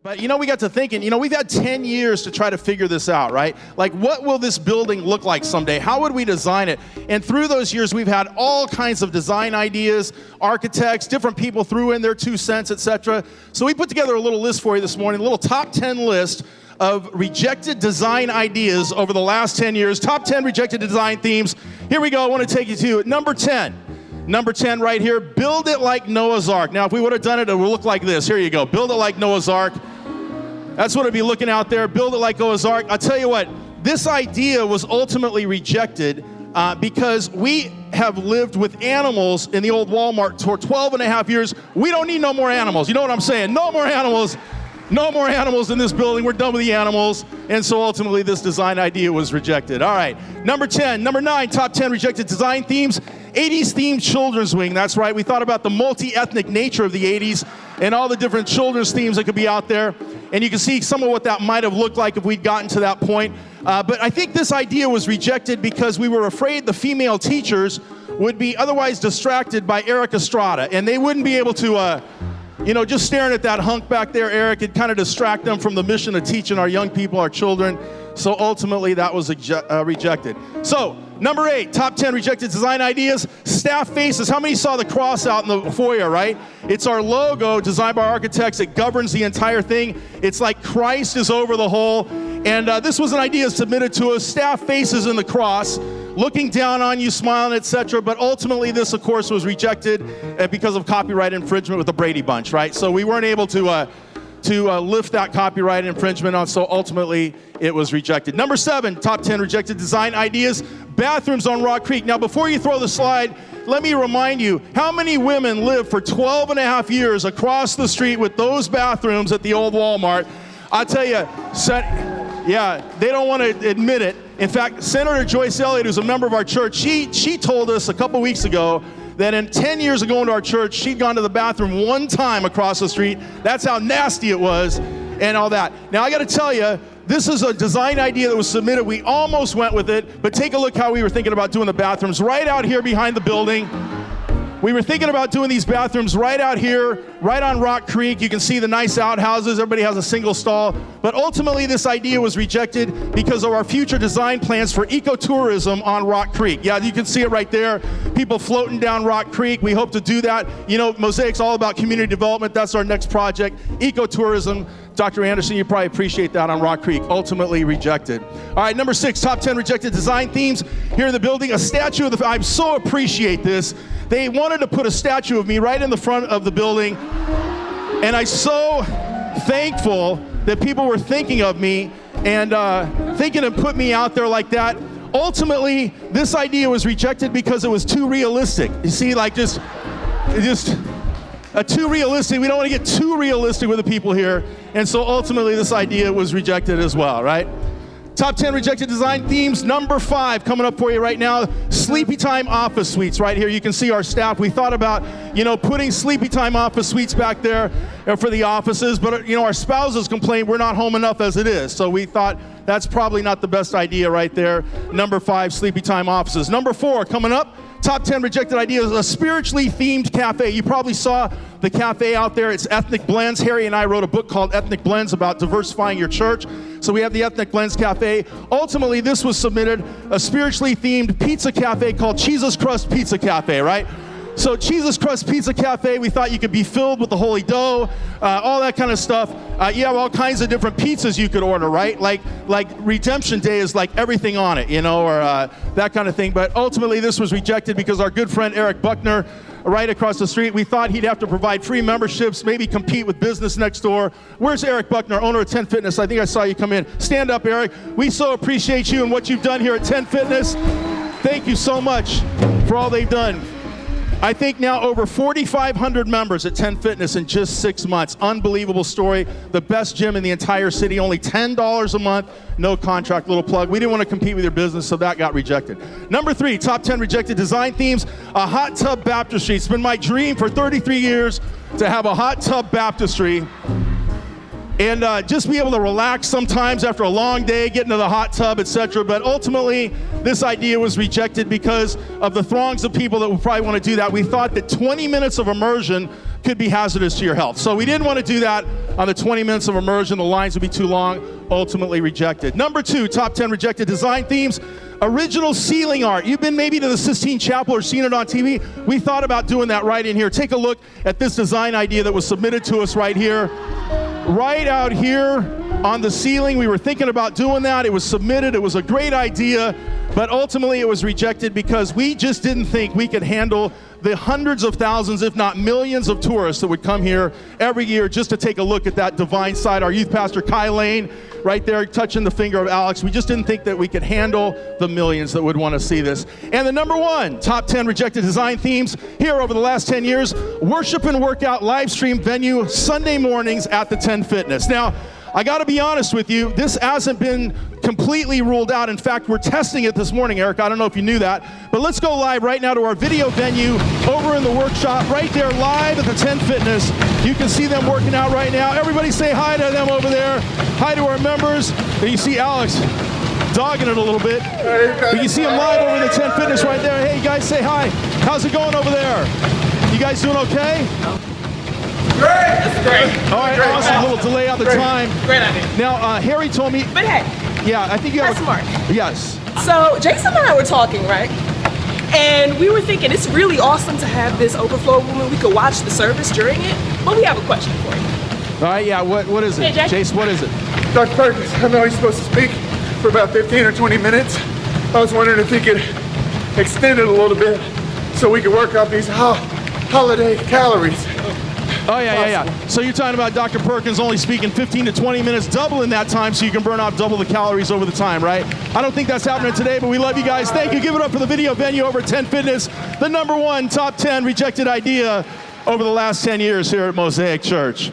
But we got to thinking, we've had 10 years to try to figure this out, right? Like, what will this building look like someday? How would we design it? And through those years, we've had all kinds of design ideas, architects, different people threw in their 2 cents, etc. So we put together a little list for you this morning, a little top 10 list of rejected design ideas over the last 10 years, top 10 rejected design themes. Here we go. I want to take you to number 10. Number 10 right here, build it like Noah's Ark. Now, if we would have done it, it would look like this. Here you go. Build it like Noah's Ark. That's what it'd be looking out there. Build it like Noah's Ark. I'll tell you what, this idea was ultimately rejected because we have lived with animals in the old Walmart for 12 and a half years. We don't need no more animals. You know what I'm saying? No more animals. No more animals in this building. We're done with the animals. And so ultimately this design idea was rejected. All right, number 10. Number 9, top 10 rejected design themes. 80s themed children's wing. That's right. We thought about the multi-ethnic nature of the 80s and all the different children's themes that could be out there. And you can see some of what that might have looked like if we'd gotten to that point. But I think this idea was rejected because we were afraid the female teachers would be otherwise distracted by Eric Estrada. And they wouldn't be able to, just staring at that hunk back there, Eric, it'd kind of distract them from the mission of teaching our young people, our children. So ultimately that was rejected. So number 8, top 10 rejected design ideas, staff faces. How many saw the cross out in the foyer, right? It's our logo designed by architects. It governs the entire thing. It's like Christ is over the whole. And this was an idea submitted to us, staff faces in the cross, looking down on you, smiling, etc. But ultimately this, of course, was rejected because of copyright infringement with the Brady Bunch, right? So we weren't able to lift that copyright infringement on, so ultimately it was rejected. Number 7, top 10 rejected design ideas, bathrooms on Rock Creek. Now, before you throw the slide, let me remind you, how many women lived for 12 and a half years across the street with those bathrooms at the old Walmart? I'll tell you, they don't want to admit it. In fact, Senator Joyce Elliott, who's a member of our church, she told us a couple weeks ago that in 10 years of going to our church, she'd gone to the bathroom one time across the street. That's how nasty it was and all that. Now, I got to tell you, this is a design idea that was submitted. We almost went with it, but take a look how we were thinking about doing the bathrooms right out here behind the building. We were thinking about doing these bathrooms right out here, right on Rock Creek. You can see the nice outhouses. Everybody has a single stall. But ultimately, this idea was rejected because of our future design plans for ecotourism on Rock Creek. Yeah, you can see it right there. People floating down Rock Creek. We hope to do that. Mosaic's all about community development. That's our next project. Ecotourism. Dr. Anderson, you probably appreciate that on Rock Creek. Ultimately rejected. All right, number 6, top 10 rejected design themes. Here in the building, a statue of I so appreciate this. They wanted to put a statue of me right in the front of the building. And I'm so thankful that people were thinking of me and thinking to put me out there like that. Ultimately, this idea was rejected because it was too realistic. You see, like just too realistic. We don't want to get too realistic with the people here. And so ultimately this idea was rejected as well, right? Top 10 rejected design themes. Number 5 coming up for you right now. Sleepy Time office suites. Right here you can see our staff. We thought about, putting Sleepy Time office suites back there for the offices. But, our spouses complain we're not home enough as it is. So we thought that's probably not the best idea right there. Number 5, Sleepy Time offices. Number 4 coming up. Top 10 rejected ideas, a spiritually themed cafe. You probably saw the cafe out there. It's Ethnic Blends. Harry and I wrote a book called Ethnic Blends about diversifying your church. So we have the Ethnic Blends Cafe. Ultimately, this was submitted, a spiritually themed pizza cafe called Jesus Crust Pizza Cafe, right? So Jesus Crust Pizza Cafe, we thought you could be filled with the holy dough, all that kind of stuff. You have all kinds of different pizzas you could order, right? Like Redemption Day is like everything on it, or that kind of thing. But ultimately, this was rejected because our good friend Eric Buckner, right across the street, we thought he'd have to provide free memberships, maybe compete with business next door. Where's Eric Buckner, owner of 10 Fitness? I think I saw you come in. Stand up, Eric. We so appreciate you and what you've done here at 10 Fitness. Thank you so much for all they've done. I think now over 4,500 members at 10 Fitness in just 6 months. Unbelievable story. The best gym in the entire city, only $10 a month, no contract, little plug. We didn't want to compete with your business, so that got rejected. Number 3, top 10 rejected design themes, a hot tub baptistry. It's been my dream for 33 years to have a hot tub baptistry and just be able to relax sometimes after a long day, get into the hot tub, etc. But ultimately, this idea was rejected because of the throngs of people that would probably want to do that. We thought that 20 minutes of immersion could be hazardous to your health. So we didn't want to do that on the 20 minutes of immersion. The lines would be too long, ultimately rejected. Number 2, top 10 rejected design themes. Original ceiling art. You've been maybe to the Sistine Chapel or seen it on TV. We thought about doing that right in here. Take a look at this design idea that was submitted to us right here. Right out here on the ceiling, we were thinking about doing that. It was submitted. It was a great idea, but ultimately it was rejected because we just didn't think we could handle the hundreds of thousands, if not millions of tourists that would come here every year just to take a look at that divine side. Our youth pastor, Kai Lane, right there touching the finger of Alex. We just didn't think that we could handle the millions that would want to see this. And the number 1 top 10 rejected design themes here over the last 10 years, worship and workout live stream venue Sunday mornings at the 10 Fitness. Now, I got to be honest with you, this hasn't been completely ruled out. In fact, we're testing it this morning, Eric. I don't know if you knew that. But let's go live right now to our video venue over in the workshop, right there live at the 10 Fitness. You can see them working out right now. Everybody say hi to them over there. Hi to our members. And you see Alex dogging it a little bit. But you see him live over in the 10 Fitness right there. Hey, guys, say hi. How's it going over there? You guys doing okay? Great! This is great. All right, great. awesome. A little delay on the time. Great idea. Now, Harry told me. But hey, Yeah, I think you have. that's smart. Yes. So Jason and I were talking, right? And we were thinking it's really awesome to have this overflow room and we could watch the service during it. But we have a question for you. All right, yeah, what is it? Hey, Jay. Jace, what is it? Dr. Perkins, I know he's supposed to speak for about 15 or 20 minutes. I was wondering if he could extend it a little bit so we could work out these holiday calories. Oh, yeah. So you're talking about Dr. Perkins only speaking 15 to 20 minutes, doubling that time so you can burn off double the calories over the time, right? I don't think that's happening today, but we love you guys. Thank you. Give it up for the video venue over at 10 Fitness, the number 1 top 10 rejected idea over the last 10 years here at Mosaic Church.